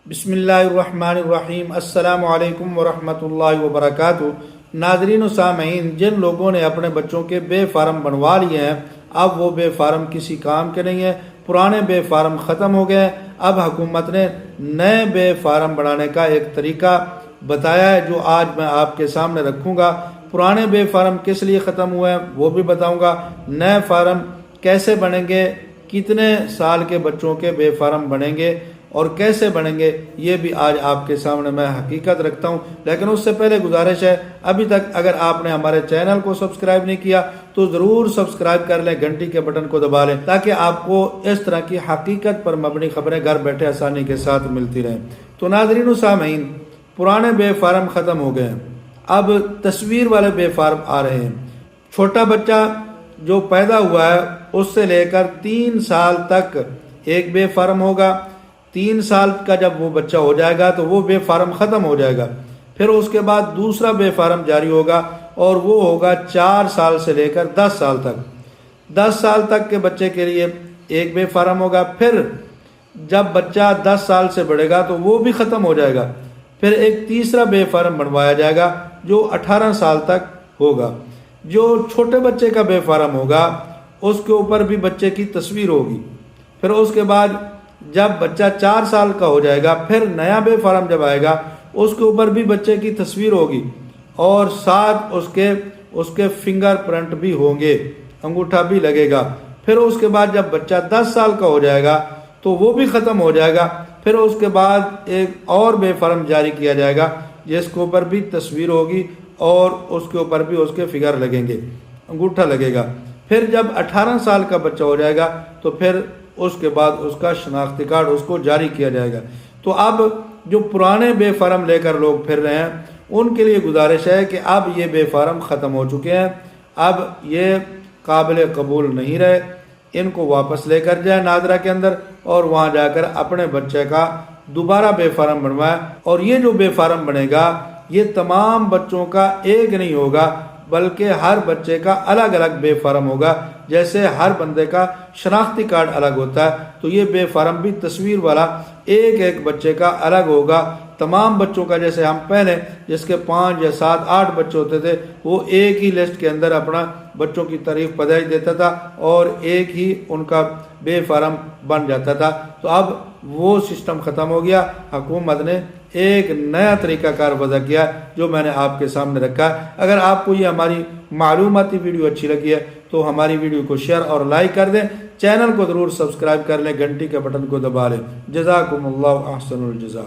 बिस्मिल्लाहिर्रहमानिर्रहीम अस्सलामु अलैकुम वरहमतुल्लाहि वबरकातुहू। नाज़रीन व सामईन, जिन लोगों ने अपने बच्चों के बे फार्म बनवा लिए हैं, अब वो बे फार्म किसी काम के नहीं है। पुराने बे फार्म ख़त्म हो गए। अब हुकूमत ने नए बे फार्म बनाने का एक तरीका बताया है, जो आज मैं आपके सामने रखूँगा। पुराने बे फार्म किस लिए ख़त्म हुए हैं वो भी बताऊँगा। नए फार्म कैसे बनेंगे, कितने साल के बच्चों के बे फार्म बनेंगे और कैसे बनेंगे, ये भी आज आपके सामने मैं हकीकत रखता हूँ। लेकिन उससे पहले गुजारिश है, अभी तक अगर आपने हमारे चैनल को सब्सक्राइब नहीं किया तो ज़रूर सब्सक्राइब कर लें, घंटी के बटन को दबा लें, ताकि आपको इस तरह की हकीकत पर मबनी खबरें घर बैठे आसानी के साथ मिलती रहें। तो नाज़रीन व सामईन, पुराने बे फार्म ख़त्म हो गए हैं, अब तस्वीर वाले बे फार्म आ रहे हैं। छोटा बच्चा जो पैदा हुआ है उससे लेकर 3 साल तक एक बे फार्म होगा। 3 साल का जब वो बच्चा हो जाएगा तो वो बे फार्म ख़त्म हो जाएगा। फिर उसके बाद दूसरा बे फार्म जारी होगा और वो होगा 4 साल से लेकर 10 साल तक। 10 साल तक के बच्चे के लिए एक बे फार्म होगा। फिर जब बच्चा 10 साल से बढ़ेगा तो वो भी ख़त्म हो जाएगा। फिर एक तीसरा बे फार्म बनवाया जाएगा जो 18 साल तक होगा। जो छोटे बच्चे का बे फार्म होगा उसके ऊपर भी बच्चे की तस्वीर होगी। फिर उसके बाद जब बच्चा 4 साल का हो जाएगा, फिर नया बे फार्म जब आएगा उसके ऊपर भी बच्चे की तस्वीर होगी और साथ उसके फिंगरप्रिंट भी होंगे, अंगूठा भी लगेगा। फिर उसके बाद जब बच्चा 10 साल का हो जाएगा तो वो भी ख़त्म हो जाएगा। फिर उसके बाद एक और बे फार्म जारी किया जाएगा जिसके ऊपर भी तस्वीर होगी और उसके ऊपर भी उसके फिगर लगेंगे, अंगूठा लगेगा। फिर जब 18 साल का बच्चा हो जाएगा तो फिर उसके बाद उसका शनाख्ती कार्ड उसको जारी किया जाएगा। तो अब जो पुराने बे फार्म लेकर लोग फिर रहे हैं उनके लिए गुजारिश है कि अब ये बे फार्म ख़त्म हो चुके हैं, अब ये काबिल कबूल नहीं रहे। इनको वापस लेकर जाए नादरा के अंदर और वहाँ जाकर अपने बच्चे का दोबारा बे फार्म बनवाए। और ये जो बे फार्म बनेगा ये तमाम बच्चों का एक नहीं होगा, बल्कि हर बच्चे का अलग अलग बे फार्म होगा। जैसे हर बंदे का शनाख्ती कार्ड अलग होता है, तो ये बे फार्म भी तस्वीर वाला एक एक बच्चे का अलग होगा। तमाम बच्चों का, जैसे हम पहले जिसके 5 या 7 8 बच्चे होते थे, वो एक ही लिस्ट के अंदर अपना बच्चों की तारीख पैदाइश देता था और एक ही उनका बे फार्म बन जाता था। तो अब वो सिस्टम ख़त्म हो गया। हुकूमत ने एक नया तरीक़ाकार वज़ा किया जो मैंने आपके सामने रखा है। अगर आपको ये हमारी मालूमाती वीडियो अच्छी लगी है तो हमारी वीडियो को शेयर और लाइक कर दें, चैनल को ज़रूर सब्सक्राइब कर लें, घंटी के बटन को दबा लें। जज़ाकुमुल्लाहु अहसनुल जज़ा।